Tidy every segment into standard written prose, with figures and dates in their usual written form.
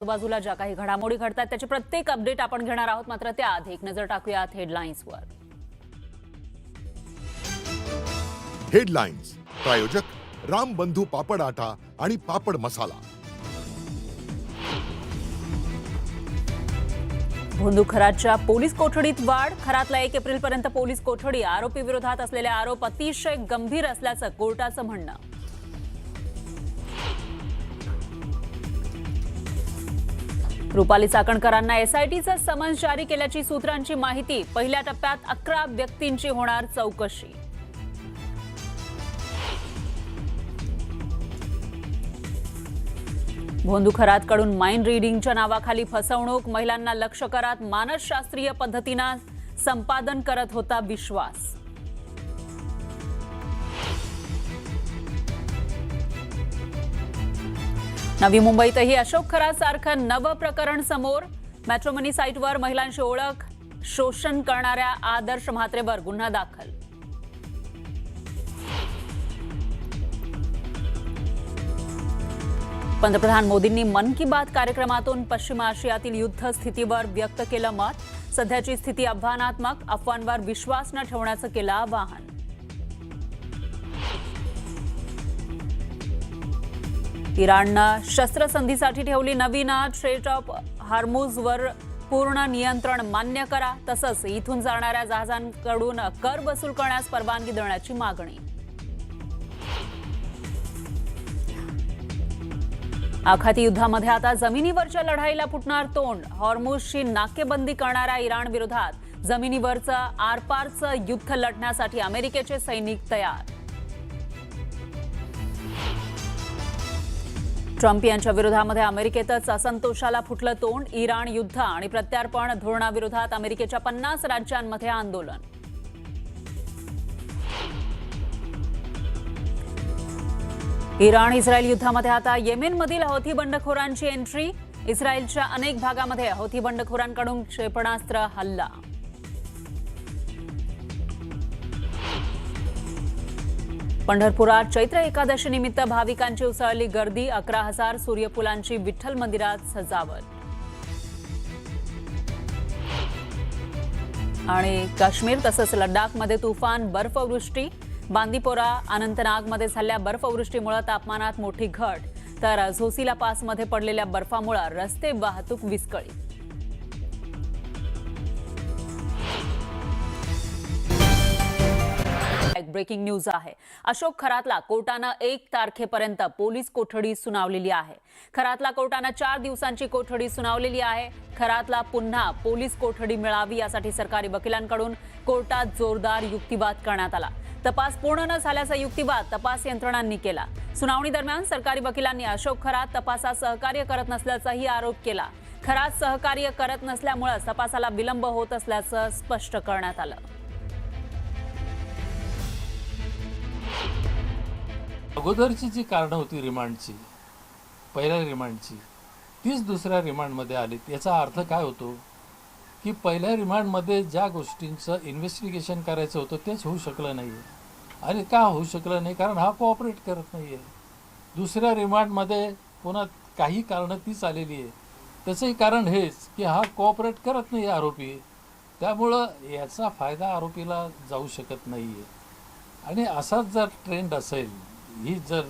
बाजूला ज्या काही घडामोडी घडतात त्याचे प्रत्येक अपडेट आपण घेणार आहोत। मात्र त्याआधी एक नजर टाकूयात हेडलाईन्सवर। हेडलाईन्स प्रायोजक राम बंधू पापड आटा आणि पापड मसाला। भोंदू खरातच्या पोलीस कोठडीत वाढ। खरातला 1 एप्रिलपर्यंत पोलीस कोठडी। आरोपी विरोधात असलेले आरोप अतिशय गंभीर असल्याचं कोर्टाचं म्हणणं। रुपाली चाकणकरांना एसआयटीचं समन्स जारी केल्याची सूत्रांची माहिती। पहिल्या टप्प्यात 11 व्यक्तींची होणार चौकशी। भोंदू खरातकडून माइंड रीडिंगच्या नावाखाली फसवणूक। महिलांना लक्ष्य करत मानसशास्त्रीय पद्धतीने संपादन करत होता विश्वास। नवी मुंबईतही अशोक खरातसारखं नवं प्रकरण समोर। मॅट्रिमोनी साइटवर महिलांची ओळख शोषण करणाऱ्या आदर्श म्हात्रेवर गुन्हा दाखल। पंतप्रधान मोदींनी मन की बात कार्यक्रमातून पश्चिम आशियातील युद्ध स्थितीवर व्यक्त केलं मत। सध्याची स्थिती आव्हानात्मक, अफवांवर विश्वास न ठेवण्याचं केलं आवाहन। इराणनं शस्त्रसंधीसाठी ठेवली नवीन अट। स्ट्रेट ऑफ हॉर्मुझवर पूर्ण नियंत्रण मान्य करा, तसंच इथून जाणाऱ्या जहाजांकडून कर वसूल करण्यास परवानगी देण्याची मागणी। आखाती युद्धामध्ये आता जमिनीवरच्या लढाईला फुटणार तोंड। हॉर्मुझची नाकेबंदी करणाऱ्या इराण विरोधात जमिनीवरचं आरपारचं युद्ध लढण्यासाठी अमेरिकेचे सैनिक तयार। ट्रम्प यांच्या विरोधामध्ये अमेरिकेतच असंतोषाला फुटलं तोंड। इराण युद्ध आणि प्रत्यार्पण धोरणाविरोधात अमेरिकेच्या 50 राज्यांमध्ये आंदोलन। इराण इस्रायल युद्धामध्ये आता येमेनमधील हौथी बंडखोरांची एंट्री। इस्रायलच्या अनेक भागामध्ये हौथी बंडखोरांकडून क्षेपणास्त्र हल्ला। पंढरपुरात चैत्र एकादशी निमित्त भाविकांची उसळली गर्दी। 11,000 सूर्यफुलांची विठ्ठल मंदिरात सजावट। आणि काश्मीर तसंच लडाखमध्ये तुफान बर्फवृष्टी। बांदीपोरा अनंतनागमध्ये झालेल्या बर्फवृष्टीमुळे तापमानात मोठी घट, तर झोसिला पासमध्ये पडलेल्या बर्फामुळे रस्ते वाहतूक विस्कळीत। ब्रेकिंग न्यूज आहे। अशोक खरातला कोर्टानं 1 तारखेपर्यंत पोलीस कोठडी सुनावलेली आहे। खरातला कोर्टानं 4 दिवसांची कोठडी सुनावलेली आहे। खरातला पुन्हा पोलीस कोठडी मिळावी यासाठी सरकारी वकिलांकडून कोर्टात जोरदार युक्तिवाद करण्यात आला। तपास पूर्ण न झाल्याचा युक्तिवाद तपास यंत्रणांनी केला। सुनावणी दरम्यान सरकारी वकिलांनी अशोक खरात तपासात सहकार्य करत नसल्याचाही आरोप केला। खरात सहकार्य करत नसल्यामुळे तपासाला विलंब होत असल्याचं स्पष्ट करण्यात आलं। अगोदरची जी कारणं होती रिमांडची, पहिल्या रिमांडची, तीच दुसऱ्या रिमांडमध्ये आलीत। याचा अर्थ काय होतो की पहिल्या रिमांडमध्ये ज्या गोष्टींचं इन्व्हेस्टिगेशन करायचं होतं तेच होऊ शकलं नाही आहे। आणि का होऊ शकलं नाही? कारण हा कोऑपरेट करत नाही आहे। दुसऱ्या रिमांडमध्ये पुन्हा काही कारणं तीच आलेली आहे। त्याचंही कारण हेच की हा कोऑपरेट करत नाही आरोपी, त्यामुळं याचा फायदा आरोपीला जाऊ शकत नाही आहे। आणि असाच जर ट्रेंड असेल, ही जर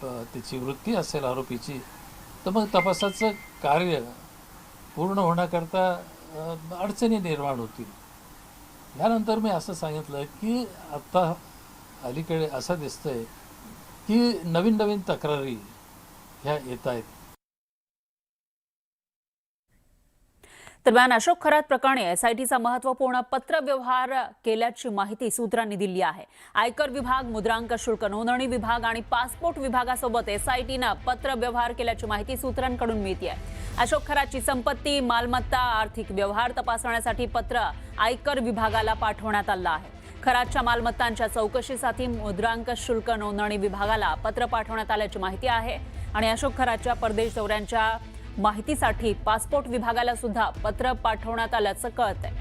त्याची वृत्ती असेल आरोपीची, तर मग तपासाचं कार्य पूर्ण होण्याकरता अडचणी निर्माण होतील। यानंतर मी असं सांगितलं की आता अलीकडे असं दिसतंय की नवीन नवीन तक्रारी ह्या येत आहेत। दरम्यान अशोक खरात प्रकरणी एसआयटीचा महत्त्वपूर्ण पत्रव्यवहार केल्याची माहिती सूत्रांनी दिली आहे। आयकर विभाग, मुद्रांक शुल्क नोंदणी विभाग आणि पासपोर्ट विभागासोबत एसआयटीनं पत्रव्यवहार केल्याची माहिती सूत्रांकडून मिळते आहे। अशोक खरातची संपत्ती, मालमत्ता, आर्थिक व्यवहार तपासण्यासाठी पत्र आयकर विभागाला पाठवण्यात आलं आहे। खरातच्या मालमत्तांच्या चौकशीसाठी मुद्रांक शुल्क नोंदणी विभागाला पत्र पाठवण्यात आल्याची माहिती आहे। आणि अशोक खरातच्या परदेश दौऱ्यांच्या माहितीसाठी पासपोर्ट विभागाला सुद्धा पत्र पाठवण्यात आल्याचं कळतंय।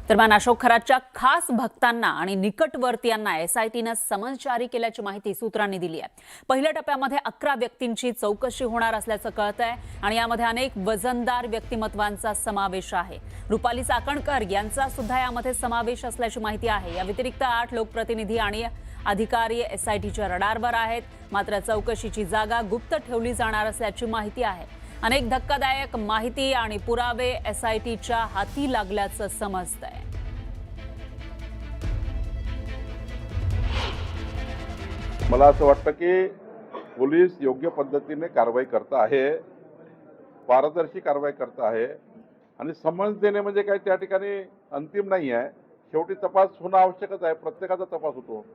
दरम्यान अशोक खरातच्या खास भक्तांना आणि निकटवर्तीयांना एसआयटीनं समन्स जारी केल्याची माहिती सूत्रांनी दिली आहे. पहिल्या टप्प्यामध्ये 11 व्यक्तींची चौकशी होणार असल्याचं कळतंय आणि यामध्ये अनेक वजनदार व्यक्तिमत्वांचा समावेश आहे. रुपाली चाकणकर यांचा सुद्धा यामध्ये समावेश असल्याची माहिती आहे. या व्यतिरिक्त 8 लोकप्रतिनिधी आणि अधिकारी एसआयटीच्या रडारवर आहेत. मात्र चौकशीची जागा गुप्त ठेवली जाणार असल्याची माहिती आहे. अनेक धक्कादायक माहिती आणि पुरावे एसआयटीच्या हाती लागल्याचं समजतंय. मला असं वाटतं की पोलीस योग्य पद्धतीने कारवाई करत आहे, पारदर्शी कारवाई करत आहे आणि समन्स देणे म्हणजे काय त्या ठिकाणी अंतिम नाही आहे. शेवटी तपास होणं आवश्यकच आहे. प्रत्येकाचा तपास होतो.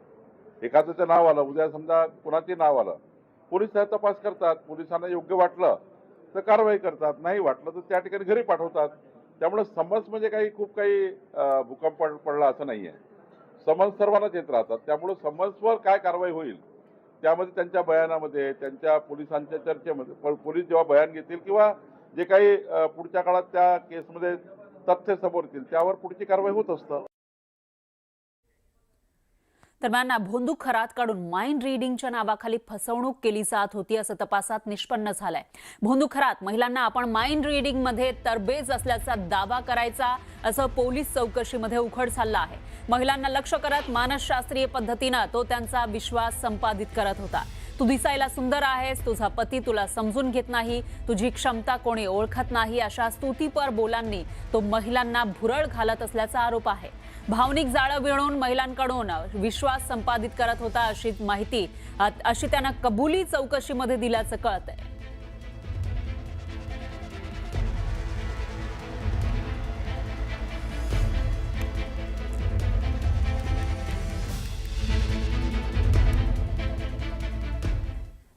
एखाद्याचं नाव आलं, उद्या समजा कुणाचे नाव आलं, पोलीस तपास करतात. पोलिसांना योग्य वाटलं तर कारवाई करतात, नाही वाटलं तर त्या ठिकाणी घरी पाठवतात. त्यामुळे समन्स म्हणजे खूप काही भूकंप पडला असं नाही आहे. समन्स सर्वांनाच येत राहतात. त्यामुळे समन्सवर काय कारवाई होईल त्यामध्ये त्यांच्या बयानामध्ये, त्यांच्या पोलिसांच्या चर्चेमध्ये, पोलीस जेव्हा बयान घेतील किंवा जे काही पुढच्या काळात त्या केसमध्ये तथ्य समोर येतील त्यावर पुढची कारवाई होत असतं. दरम्यान भोंदू खरातकडून माइंड रिडिंगच्या नावाखाली फसवणूक केली जात होती असं तपासात निष्पन्न झालंय. भोंदू खरात महिलांना आपण माइंड रिडिंगमध्ये तरबेज असल्याचा दावा करायचा असं पोलीस चौकशीमध्ये उघड झालं आहे. महिलांना लक्ष करत मानसशास्त्रीय पद्धतीनं तो त्यांचा विश्वास संपादित करत होता. तू दिसायला सुंदर आहेस, तुझा पती तुला समजून घेत नाही, तुझी क्षमता कोणी ओळखत नाही अशा स्तुतीपर बोलांनी तो महिलांना भुरळ घालत असल्याचा आरोप आहे. भावनिक जाळं विणून महिलांकडून विश्वास संपादित करत होता अशी त्यानं कबुली चौकशीमध्ये दिल्याचं कळतंय.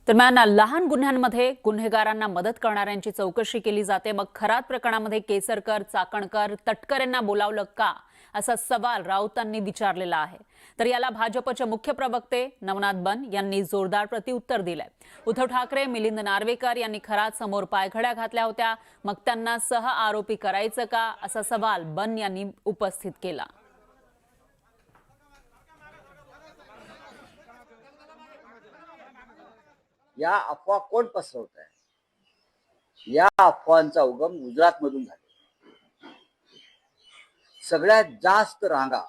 दरम्यान लहान गुन्ह्यांमध्ये गुन्हेगारांना मदत करणाऱ्यांची चौकशी केली जाते. मग खरात प्रकरणामध्ये केसरकर, चाकणकर, तटकरेंना बोलावलं का असा सवाल राऊतांनी विचारलेला आहे. तर याला भाजपचे मुख्य प्रवक्ते नवनाथ बन यांनी जोरदार प्रत्युत्तर दिलंय. उद्धव ठाकरे, मिलिंद नार्वेकर यांनी खरात समोर पायघड्या घातल्या होत्या. मग त्यांना सह आरोपी करायचं का असा सवाल बन यांनी उपस्थित केला. या अफवा कोण पसरवत आहे? या अफवांचा उगम गुजरात मधून झाला. सगळ्यात जास्त रांगा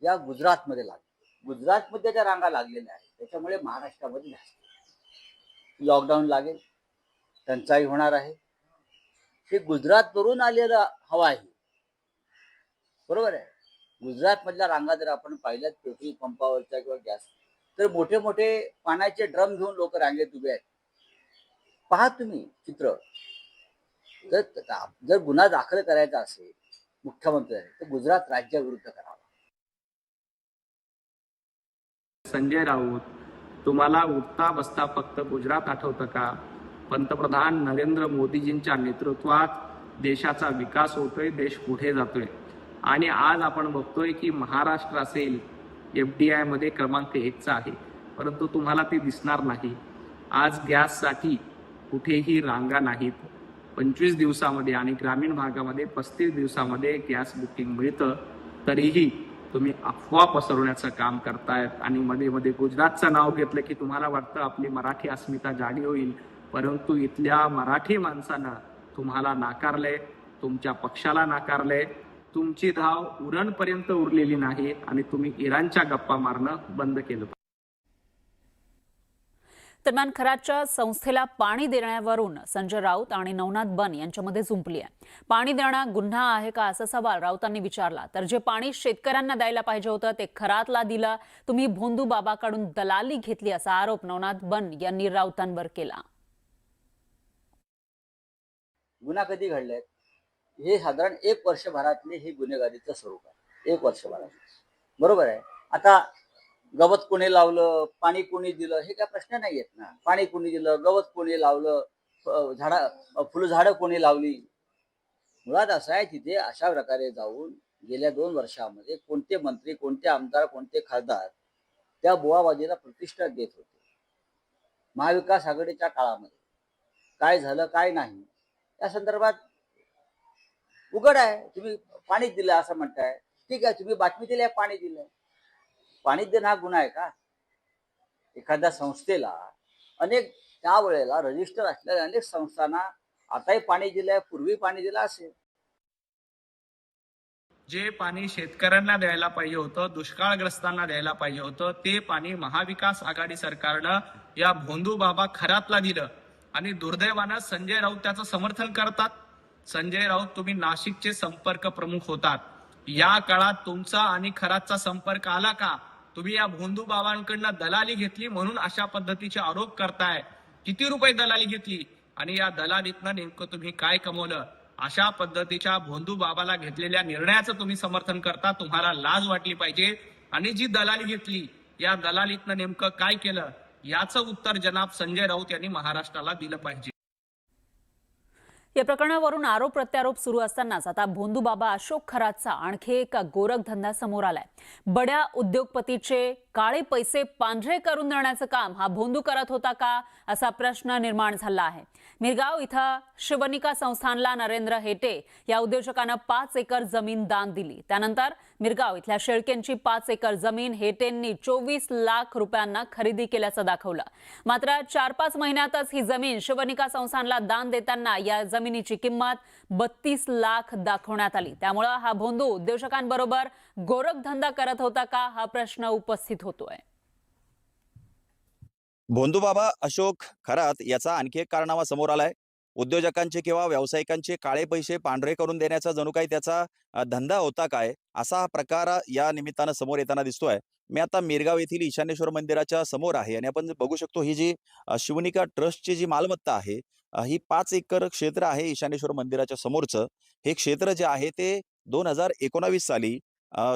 या गुजरातमध्ये लागल्या. गुजरातमध्ये ज्या रांगा लागलेल्या आहेत त्याच्यामुळे महाराष्ट्रामध्ये जास्त लॉकडाऊन लागेल, टंचाई होणार आहे. हे गुजरातवरून आलेलं हवा आहे, बरोबर आहे. गुजरात मधल्या रांगा जर आपण पाहिल्यात पेट्रोल पंपावरच्या किंवा गॅस, तर मोठे मोठे पाण्याचे ड्रम घेऊन लोक रांगेत उभे आहेत. पहा तुम्ही चित्र. जर गुन्हा दाखल करायचा असेल मुख्यमंत्री तर गुजरात राज्याविरुद्ध करावा. संजय राऊत, तुम्हाला उठता बसता फक्त गुजरात आठवतं का? पंतप्रधान नरेंद्र मोदीजींच्या नेतृत्वात देशाचा विकास होतोय, देश पुढे जातोय. आणि आज आपण बघतोय की महाराष्ट्र असेल FDI मध्ये क्रमांक 1चा आहे, परंतु तुम्हाला ते दिसणार नाही. आज गॅससाठी कुठेही रांगा नाहीत. 25 दिवसामध्ये आणि ग्रामीण भागामध्ये 35 दिवसामध्ये गॅस बुकिंग मिळतं. तरीही तुम्ही अफवा पसरवण्याचं काम करतायत आणि मध्ये मध्ये गुजरातचं नाव घेतलं की तुम्हाला वाटतं आपली मराठी अस्मिता जागी होईल, परंतु इथल्या मराठी माणसानं तुम्हाला नाकारलंय, तुमच्या पक्षाला नाकारलंय. तुमची धाव उरणपर्यंत उरलेली नाही आणि तुम्ही इराणच्या गप्पा मारणं बंद केलं. दरम्यान खरातच्या संस्थेला पाणी देण्यावरून संजय राऊत आणि नवनाथ बन यांच्यामध्ये जुंपली आहे. पाणी देणं गुन्हा आहे का असा सवाल राऊतांनी विचारला. तर जे पाणी शेतकऱ्यांना द्यायला पाहिजे होतं ते खरातला दिलं, तुम्ही भोंदू बाबाकडून दलाली घेतली असा आरोप नवनाथ बन यांनी राऊतांवर केला. गुन्हा कधी घडले? हे साधारण 1 वर्षभरातले हे गुन्हेगारीचं स्वरूप आहे. 1 वर्षभरात, बरोबर आहे. आता गवत कोणी लावलं, पाणी कोणी दिलं, हे काय प्रश्न नाही आहेत ना. पाणी कोणी दिलं, गवत कोणी लावलं, फुलझाडं कोणी लावली. मुळात असं आहे, तिथे अशा प्रकारे जाऊन गेल्या 2 वर्षामध्ये कोणते मंत्री, कोणते आमदार, कोणते खासदार त्या बुवाबाजीला प्रतिष्ठा देत होते. महाविकास आघाडीच्या काळामध्ये काय झालं काय नाही या संदर्भात उघड आहे, तुम्ही पाणी दिलं असं म्हणताय. ठीक आहे, तुम्ही बातमी दिली आहे, पाणी दिलं. पाणी देणं हा गुन्हा आहे का? एखाद्या संस्थेला अनेक त्यावेळेला रजिस्टर असलेल्या अनेक संस्थांना आताही पाणी दिलंय, पूर्वी पाणी दिलं असेल. जे पाणी शेतकऱ्यांना द्यायला पाहिजे होतं, दुष्काळग्रस्तांना द्यायला पाहिजे होतं, ते पाणी महाविकास आघाडी सरकारनं या भोंदू बाबा खरातला दिलं. आणि दुर्दैवानं संजय राऊत त्याचं समर्थन करतात. संजय राऊत, तुम्ही नाशिकचे संपर्क प्रमुख होतात. या काळात तुमचा आणि खरातचा संपर्क आला का? तुम्ही या भोंदू बाबांकडनं दलाली घेतली म्हणून अशा पद्धतीचे आरोप करताय. किती रुपये दलाली घेतली आणि या दलालीतनं नेमकं तुम्ही काय कमवलं? अशा पद्धतीच्या भोंदू बाबाला घेतलेल्या निर्णयाचं तुम्ही समर्थन करता. तुम्हाला लाज वाटली पाहिजे. आणि जी दलाली घेतली, या दलालीतनं नेमकं काय केलं, याचं उत्तर जनाब संजय राऊत यांनी महाराष्ट्राला दिलं पाहिजे. या प्रकरणावरून आरोप प्रत्यारोप सुरू असतानाच आता भोंदू बाबा अशोक खरातचा आणखी एक गोरखधंदा समोर आलाय. बड्या उद्योगपतीचे काळे पैसे पांढरे करून देण्याचं काम हा भोंदू करत होता का, असा प्रश्न निर्माण झाला आहे. मिरगाव इथं शिवनिका संस्थानला नरेंद्र हेटे या उद्योजकानं 5 एकर जमीन दान दिली. त्यानंतर मिरगाव इथल्या शेळकेंची 5 एकर जमीन हेटेंनी 24 लाख रुपयांना खरेदी केल्याचं दाखवलं. मात्र 4-5 महिन्यातच ही जमीन शिवनिका संस्थानला दान देताना या जमिनीची किंमत 32 लाख दाखवण्यात आली. त्यामुळे हा भोंदू उद्योजकांबरोबर गोरखधंदा करत होता का, हा प्रश्न उपस्थित होतोय. भोंदूबाबा अशोक खरात याचा आणखी एक कारनामा समोर आलाय. उद्योजकांचे किंवा व्यावसायिकांचे काळे पैसे पांढरे करून देण्याचा जणू काही त्याचा धंदा होता काय, असा हा प्रकार या निमित्तानं समोर येताना दिसतोय. मी आता मिरगाव येथील ईशानेश्वर मंदिराच्या समोर आहे आणि आपण बघू शकतो ही जी शिवनिका ट्रस्टची जी मालमत्ता आहे, ही 5 एकर क्षेत्र आहे ईशानेश्वर मंदिराच्या समोरचं. हे क्षेत्र जे आहे ते 2019 साली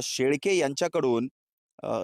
शेळके यांच्याकडून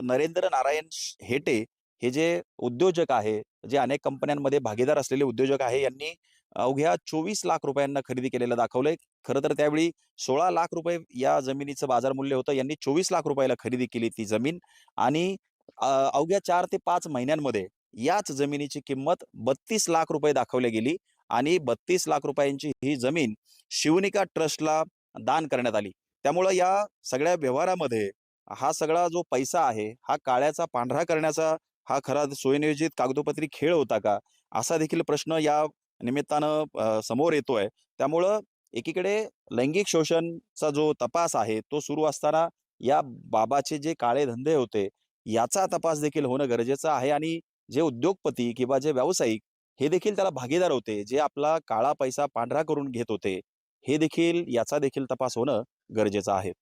नरेंद्र नारायण हेटे हे जे उद्योजक आहे, जे अनेक कंपन्यांमध्ये भागीदार असलेले उद्योजक आहे, यांनी अवघ्या 24 लाख रुपयांना खरेदी केलेलं दाखवलंय. खरं तर त्यावेळी 16 लाख रुपये या जमिनीचं बाजार मूल्य होतं. यांनी 24 लाख रुपयाला खरेदी केली ती जमीन आणि अवघ्या 4 ते 5 महिन्यांमध्ये याच जमिनीची किंमत 32 लाख रुपये दाखवली गेली आणि 32 लाख रुपयांची ही जमीन शिवनिका ट्रस्टला दान करण्यात आली. त्यामुळं या सगळ्या व्यवहारामध्ये हा सगळा जो पैसा आहे, हा काळ्याचा पांढरा करण्याचा हा खरा सुनियोजित कागदोपत्री खेळ होता का, असा देखील प्रश्न या निमित्तानं समोर येतोय. त्यामुळं एकीकडे लैंगिक शोषणचा जो तपास आहे तो सुरू असताना या बाबाचे जे काळे धंदे होते याचा तपास देखील होणं गरजेचं आहे आणि जे उद्योगपती किंवा जे व्यावसायिक हे देखील त्याला भागीदार होते, जे आपला काळा पैसा पांढरा करून घेत होते, हे देखील याचा देखील तपास होणं गरजेचं आहे.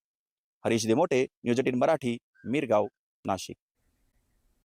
हरीश देमोटे, न्यूज 18 मराठी, मिरगाव, नाशिक.